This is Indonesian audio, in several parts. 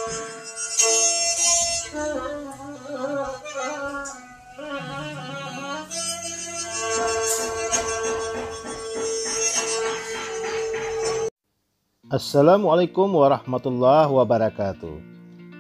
Assalamualaikum warahmatullahi wabarakatuh.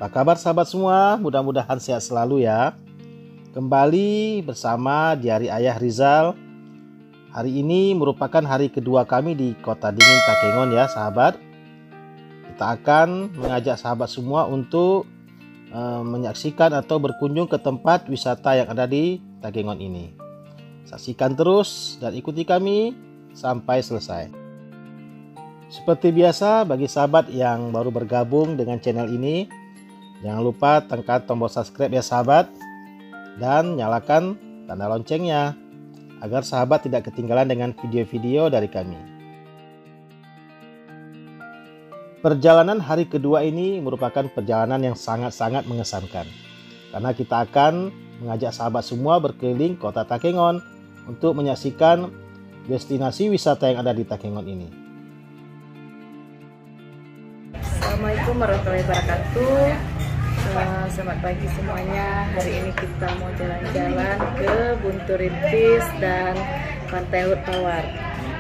Apa kabar sahabat semua? Mudah-mudahan sehat selalu ya. Kembali bersama Diari Ayah Rizal. Hari ini merupakan hari kedua kami di Kota Dingin Takengon ya sahabat. Kita akan mengajak sahabat semua untuk menyaksikan atau berkunjung ke tempat wisata yang ada di Takengon ini. Saksikan terus dan ikuti kami sampai selesai. Seperti biasa, bagi sahabat yang baru bergabung dengan channel ini, jangan lupa tekan tombol subscribe ya sahabat, dan nyalakan tanda loncengnya agar sahabat tidak ketinggalan dengan video-video dari kami. Perjalanan hari kedua ini merupakan perjalanan yang sangat-sangat mengesankan, karena kita akan mengajak sahabat semua berkeliling Kota Takengon untuk menyaksikan destinasi wisata yang ada di Takengon ini. Assalamualaikum warahmatullahi wabarakatuh. Selamat pagi semuanya. Hari ini kita mau jalan-jalan ke Buntu Rintis dan Pantai Hut Tawar.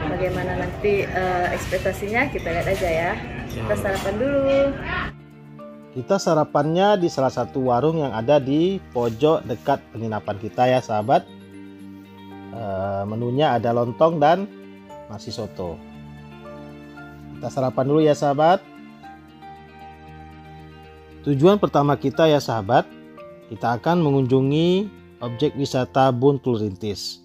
Bagaimana nanti ekspektasinya, kita lihat aja ya. Kita sarapan dulu. Kita sarapannya di salah satu warung yang ada di pojok dekat penginapan kita ya sahabat. Menunya ada lontong dan nasi soto. Kita sarapan dulu ya sahabat. Tujuan pertama kita ya sahabat, kita akan mengunjungi objek wisata Buntu Rintis.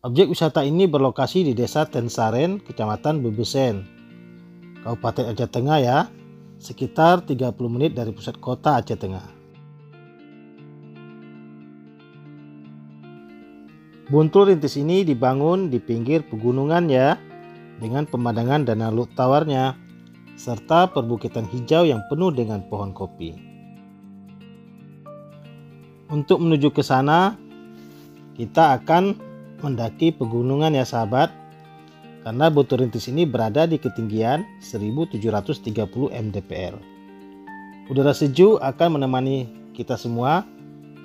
Objek wisata ini berlokasi di Desa Tensaren, Kecamatan Bebesen, Kabupaten Aceh Tengah ya, sekitar 30 menit dari pusat kota Aceh Tengah. Buntu Rintis ini dibangun di pinggir pegunungan ya, dengan pemandangan Danau Laut Tawarnya, serta perbukitan hijau yang penuh dengan pohon kopi. Untuk menuju ke sana, kita akan mendaki pegunungan ya sahabat, karena Buntu Rintis ini berada di ketinggian 1730 mdpl. Udara sejuk akan menemani kita semua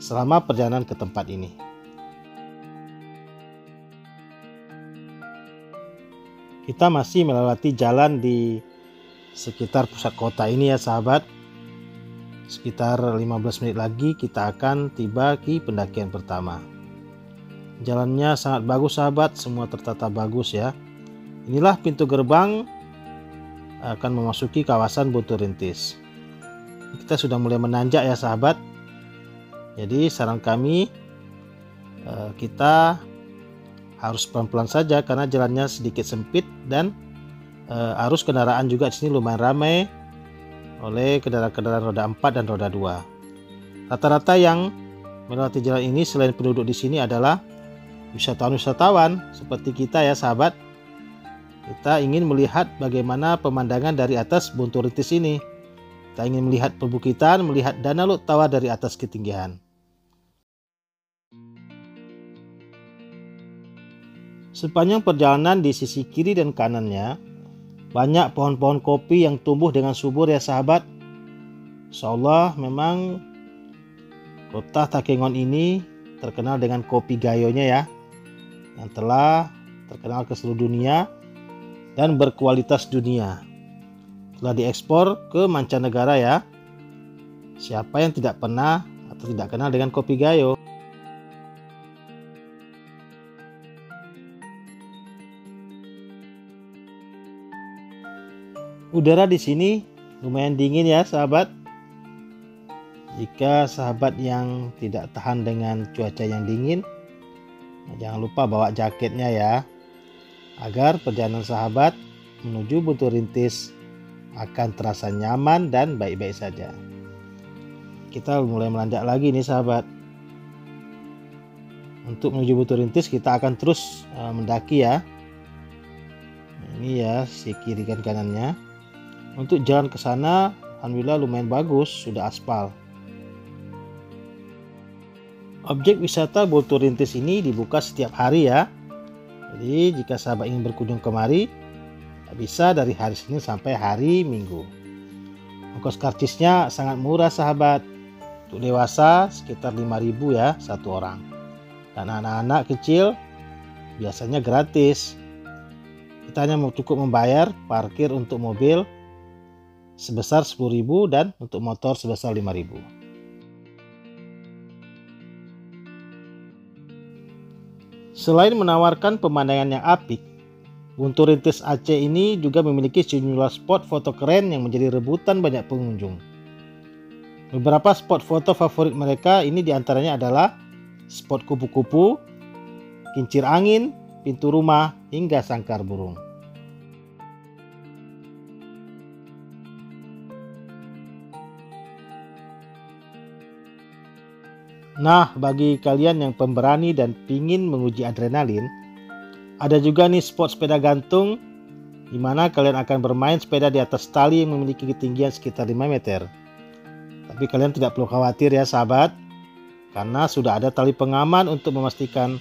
selama perjalanan ke tempat ini. Kita masih melewati jalan di sekitar pusat kota ini ya sahabat. Sekitar 15 menit lagi kita akan tiba di pendakian pertama. Jalannya sangat bagus sahabat, semua tertata bagus ya. Inilah pintu gerbang akan memasuki kawasan Buntu Rintis. Kita sudah mulai menanjak ya sahabat. Jadi saran kami, kita harus pelan-pelan saja karena jalannya sedikit sempit dan arus kendaraan juga di sini lumayan ramai oleh kendaraan-kendaraan roda 4 dan roda 2. Rata-rata yang melewati jalan ini selain penduduk di sini adalah wisatawan-wisatawan seperti kita ya sahabat. Kita ingin melihat bagaimana pemandangan dari atas Buntu Rintis ini. Kita ingin melihat perbukitan, melihat Danau Laut Tawar dari atas ketinggian. Sepanjang perjalanan di sisi kiri dan kanannya banyak pohon-pohon kopi yang tumbuh dengan subur ya sahabat. Insyaallah memang Kota Takengon ini terkenal dengan kopi gayonya ya, yang telah terkenal ke seluruh dunia dan berkualitas dunia. Telah diekspor ke mancanegara ya. Siapa yang tidak pernah atau tidak kenal dengan kopi gayo? Udara di sini lumayan dingin ya sahabat. Jika sahabat yang tidak tahan dengan cuaca yang dingin, jangan lupa bawa jaketnya ya, agar perjalanan sahabat menuju Buntu Rintis akan terasa nyaman dan baik-baik saja. Kita mulai menanjak lagi nih sahabat. Untuk menuju Buntu Rintis kita akan terus mendaki ya. Ini ya si kiri dan kanannya. Untuk jalan ke sana alhamdulillah lumayan bagus, sudah aspal. Objek wisata Buntu Rintis ini dibuka setiap hari ya. Jadi jika sahabat ingin berkunjung kemari, bisa dari hari Senin sampai hari Minggu. Ongkos karcisnya sangat murah sahabat. Untuk dewasa sekitar 5.000 ya satu orang. Dan anak-anak kecil biasanya gratis. Kita hanya cukup membayar parkir untuk mobil sebesar 10.000 dan untuk motor sebesar 5.000. Selain menawarkan pemandangan yang apik, Guntur Rintis Aceh ini juga memiliki sejumlah spot foto keren yang menjadi rebutan banyak pengunjung. Beberapa spot foto favorit mereka ini diantaranya adalah spot kupu-kupu, kincir angin, pintu rumah, hingga sangkar burung. Nah, bagi kalian yang pemberani dan pingin menguji adrenalin, ada juga nih spot sepeda gantung di mana kalian akan bermain sepeda di atas tali yang memiliki ketinggian sekitar 5 meter. Tapi kalian tidak perlu khawatir ya sahabat, karena sudah ada tali pengaman untuk memastikan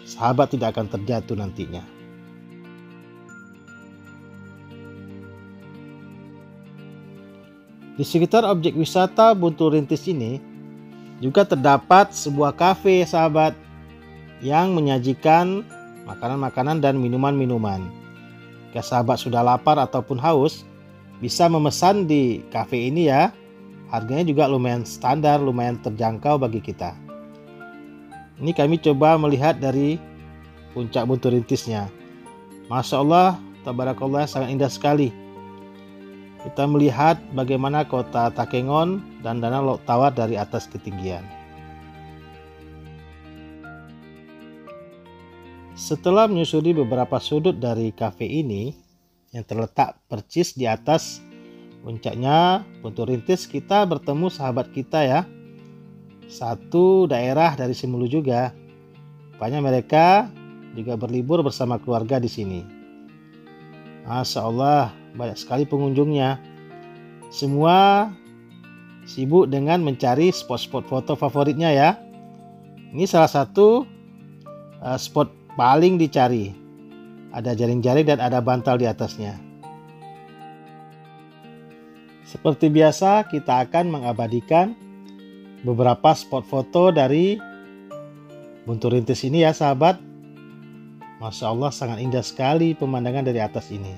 sahabat tidak akan terjatuh nantinya. Di sekitar objek wisata Guntur Rintis ini juga terdapat sebuah kafe sahabat yang menyajikan makanan-makanan dan minuman-minuman. Jika sahabat sudah lapar ataupun haus, bisa memesan di kafe ini ya. Harganya juga lumayan standar, lumayan terjangkau bagi kita. Ini kami coba melihat dari puncak Guntur Rintisnya. Masya Allah, tabarakallah, sangat indah sekali. Kita melihat bagaimana kota Takengon dan Danau Laut Tawar dari atas ketinggian. Setelah menyusuri beberapa sudut dari kafe ini yang terletak percis di atas puncaknya Guntur Rintis, kita bertemu sahabat kita ya. Satu daerah dari Simelu juga. Rupanya mereka juga berlibur bersama keluarga di sini. Masya Allah, banyak sekali pengunjungnya. Semua sibuk dengan mencari spot-spot foto favoritnya ya. Ini salah satu spot paling dicari. Ada jaring-jaring dan ada bantal di atasnya. Seperti biasa, kita akan mengabadikan beberapa spot foto dari Guntur Rintis ini ya sahabat. Masya Allah, sangat indah sekali pemandangan dari atas ini.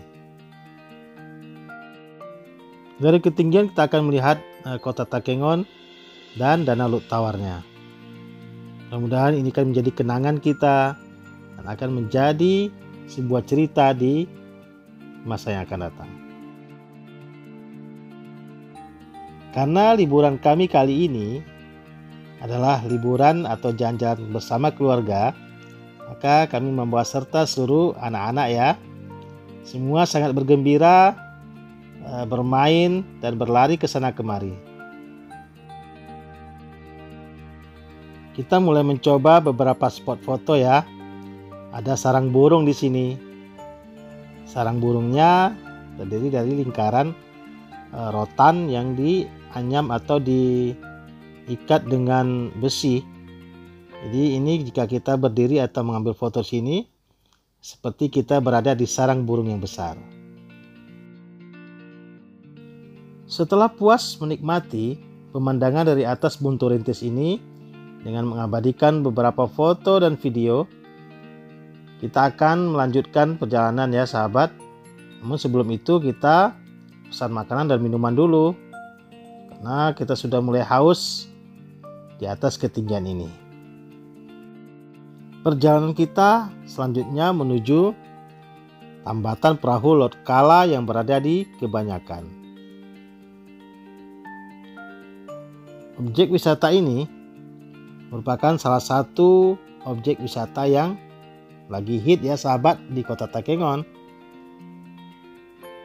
Dari ketinggian kita akan melihat kota Takengon dan Danau Laut Tawarnya. Mudah-mudahan ini akan menjadi kenangan kita dan akan menjadi sebuah cerita di masa yang akan datang. Karena liburan kami kali ini adalah liburan atau jalan-jalan bersama keluarga, maka kami membawa serta seluruh anak-anak ya. Semua sangat bergembira, bermain dan berlari ke sana kemari. Kita mulai mencoba beberapa spot foto ya. Ada sarang burung di sini. Sarang burungnya terdiri dari lingkaran rotan yang dianyam atau diikat dengan besi. Jadi ini jika kita berdiri atau mengambil foto sini, seperti kita berada di sarang burung yang besar. Setelah puas menikmati pemandangan dari atas Guntur Rintis ini dengan mengabadikan beberapa foto dan video, kita akan melanjutkan perjalanan ya sahabat. Namun sebelum itu kita pesan makanan dan minuman dulu, karena kita sudah mulai haus di atas ketinggian ini. Perjalanan kita selanjutnya menuju Tambatan Perahu Laut Kala yang berada di Kebanyakan. Objek wisata ini merupakan salah satu objek wisata yang lagi hit ya sahabat di kota Takengon.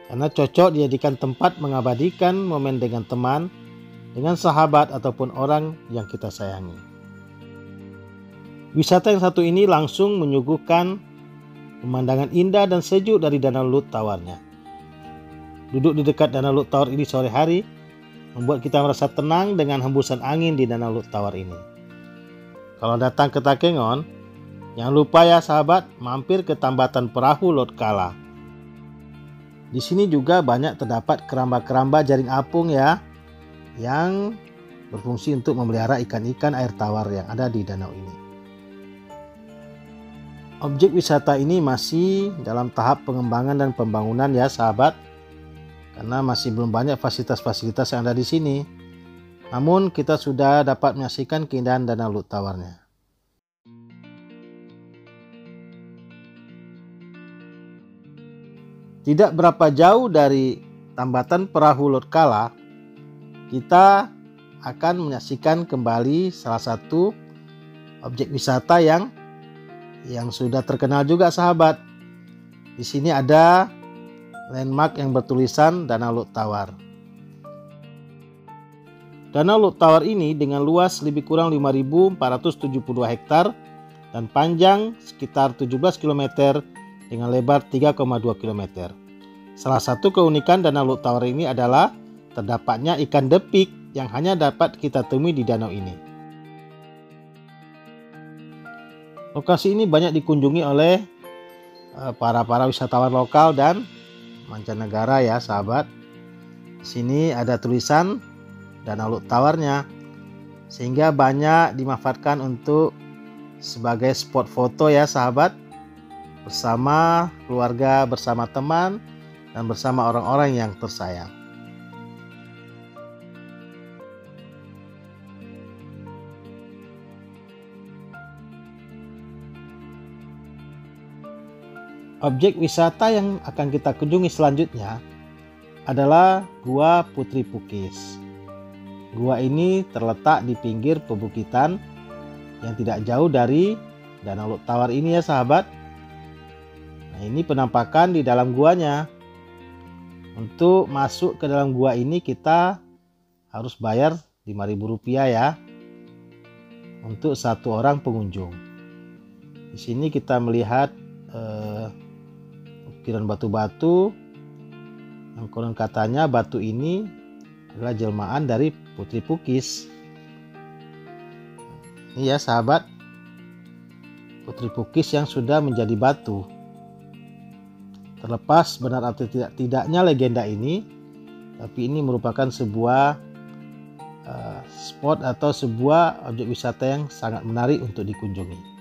Karena cocok dijadikan tempat mengabadikan momen dengan teman, dengan sahabat ataupun orang yang kita sayangi. Wisata yang satu ini langsung menyuguhkan pemandangan indah dan sejuk dari Danau Laut Tawarnya. Duduk di dekat Danau Laut Tawar ini sore hari membuat kita merasa tenang dengan hembusan angin di Danau Laut Tawar ini. Kalau datang ke Takengon, jangan lupa ya sahabat, mampir ke Tambatan Perahu Laut Kala. Di sini juga banyak terdapat keramba-keramba jaring apung ya, yang berfungsi untuk memelihara ikan-ikan air tawar yang ada di danau ini. Objek wisata ini masih dalam tahap pengembangan dan pembangunan ya sahabat, karena masih belum banyak fasilitas-fasilitas yang ada di sini. Namun kita sudah dapat menyaksikan keindahan Danau Lut Tawarnya. Tidak berapa jauh dari Tambatan Perahu Lotkala, kita akan menyaksikan kembali salah satu objek wisata yang sudah terkenal juga sahabat. Di sini ada landmark yang bertulisan Danau Lut Tawar. Danau Lut Tawar ini dengan luas lebih kurang 5.472 hektar dan panjang sekitar 17 km dengan lebar 3,2 km. Salah satu keunikan Danau Lut Tawar ini adalah terdapatnya ikan depik yang hanya dapat kita temui di danau ini. Lokasi ini banyak dikunjungi oleh para wisatawan lokal dan mancanegara ya sahabat. Di sini ada tulisan Danau Lut Tawarnya, sehingga banyak dimanfaatkan untuk sebagai spot foto ya sahabat, bersama keluarga, bersama teman, dan bersama orang-orang yang tersayang. Objek wisata yang akan kita kunjungi selanjutnya adalah Gua Putri Pukis. Gua ini terletak di pinggir pebukitan yang tidak jauh dari Danau Lut Tawar ini ya sahabat. Nah, ini penampakan di dalam guanya. Untuk masuk ke dalam gua ini kita harus bayar Rp5.000 ya untuk satu orang pengunjung. Di sini kita melihat ukiran batu-batu yang konon katanya batu ini adalah jelmaan dari Putri Pukis. Ini ya sahabat, Putri Pukis yang sudah menjadi batu. Terlepas benar atau tidaknya legenda ini, tapi ini merupakan sebuah spot atau sebuah objek wisata yang sangat menarik untuk dikunjungi.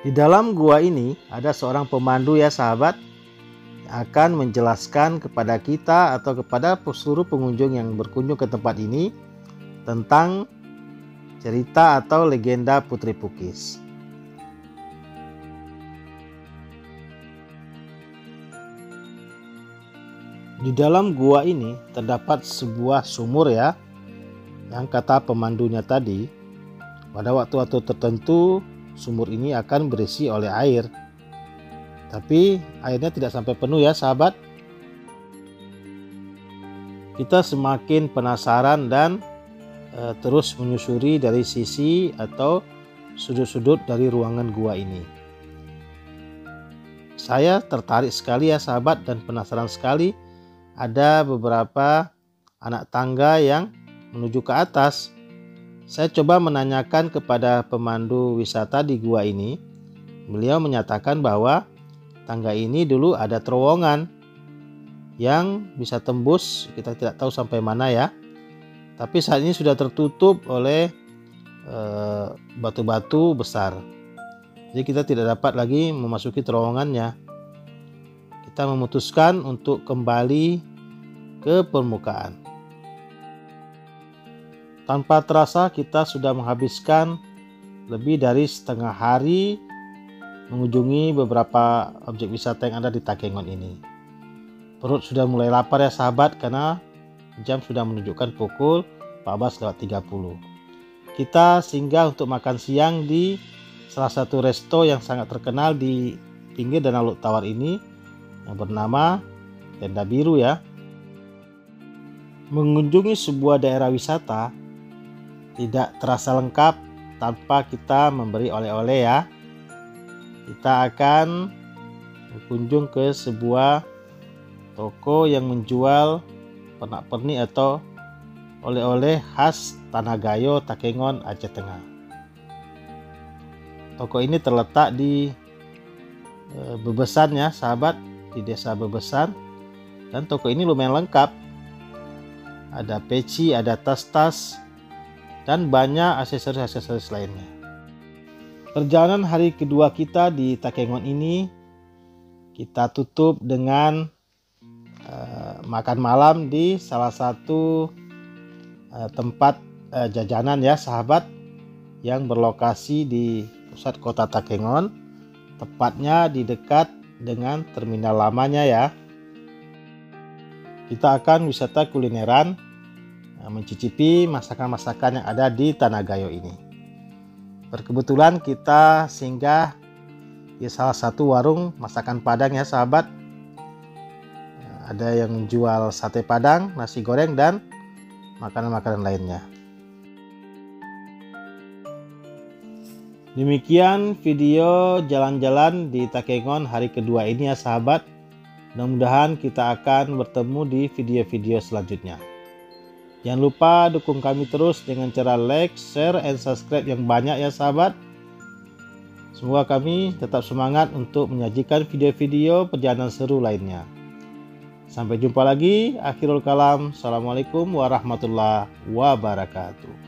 Di dalam gua ini ada seorang pemandu ya sahabat, akan menjelaskan kepada kita atau kepada seluruh pengunjung yang berkunjung ke tempat ini tentang cerita atau legenda Putri Pukis. Di dalam gua ini terdapat sebuah sumur ya, yang kata pemandunya tadi, pada waktu-waktu tertentu sumur ini akan berisi oleh air. Tapi airnya tidak sampai penuh ya sahabat. Kita semakin penasaran dan terus menyusuri dari sisi atau sudut-sudut dari ruangan gua ini. Saya tertarik sekali ya sahabat dan penasaran sekali. Ada beberapa anak tangga yang menuju ke atas. Saya coba menanyakan kepada pemandu wisata di gua ini. Beliau menyatakan bahwa tangga ini dulu ada terowongan yang bisa tembus, kita tidak tahu sampai mana ya. Tapi saat ini sudah tertutup oleh batu-batu besar. Jadi kita tidak dapat lagi memasuki terowongannya. Kita memutuskan untuk kembali ke permukaan. Tanpa terasa kita sudah menghabiskan lebih dari setengah hari mengunjungi beberapa objek wisata yang ada di Takengon ini. Perut sudah mulai lapar ya sahabat, karena jam sudah menunjukkan pukul 14.30. Kita singgah untuk makan siang di salah satu resto yang sangat terkenal di pinggir Danau Lut Tawar ini, yang bernama Tenda Biru ya. Mengunjungi sebuah daerah wisata tidak terasa lengkap tanpa kita memberi oleh-oleh ya. Kita akan berkunjung ke sebuah toko yang menjual pernak-pernik atau oleh-oleh khas Tanah Gayo, Takengon, Aceh Tengah. Toko ini terletak di Bebesan ya sahabat, di desa Bebesan, dan toko ini lumayan lengkap. Ada peci, ada tas-tas, dan banyak aksesoris-aksesoris lainnya. Perjalanan hari kedua kita di Takengon ini kita tutup dengan makan malam di salah satu tempat jajanan ya sahabat, yang berlokasi di pusat kota Takengon, tepatnya di dekat dengan terminal lamanya ya. Kita akan wisata kulineran, mencicipi masakan-masakan yang ada di Tanah Gayo ini. Berkebetulan kita singgah di salah satu warung masakan Padang ya sahabat. Ada yang jual sate Padang, nasi goreng, dan makanan-makanan lainnya. Demikian video jalan-jalan di Takengon hari kedua ini ya sahabat. Mudah-mudahan kita akan bertemu di video-video selanjutnya. Jangan lupa dukung kami terus dengan cara like, share, and subscribe yang banyak ya sahabat. Semoga kami tetap semangat untuk menyajikan video-video perjalanan seru lainnya. Sampai jumpa lagi. Akhirul kalam. Assalamualaikum warahmatullahi wabarakatuh.